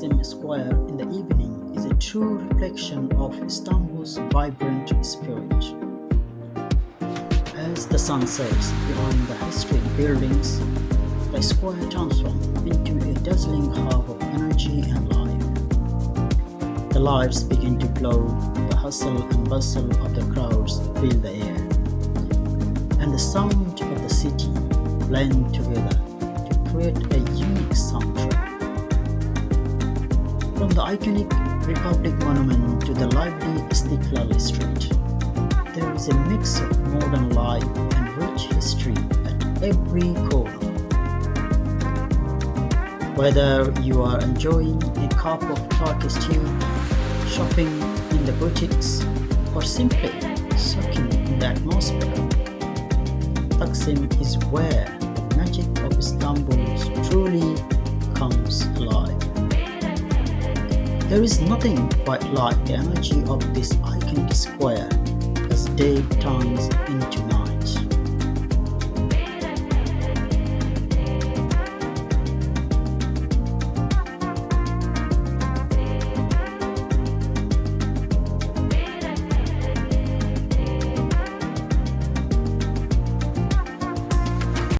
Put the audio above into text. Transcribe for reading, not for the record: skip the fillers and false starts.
Taksim Square in the evening is a true reflection of Istanbul's vibrant spirit. As the sun sets behind the historic buildings, the square transforms into a dazzling hub of energy and life. The lights begin to glow, the hustle and bustle of the crowds fill the air, and the sound of the city blend together to create a unique soundtrack. From the iconic Republic Monument to the lively İstiklal Street, there is a mix of modern life and rich history at every corner. Whether you are enjoying a cup of Turkish tea, shopping in the boutiques, or simply soaking in the atmosphere, Taksim is where the magic of Istanbul truly comes alive. There is nothing quite like the energy of this iconic square as day turns into night.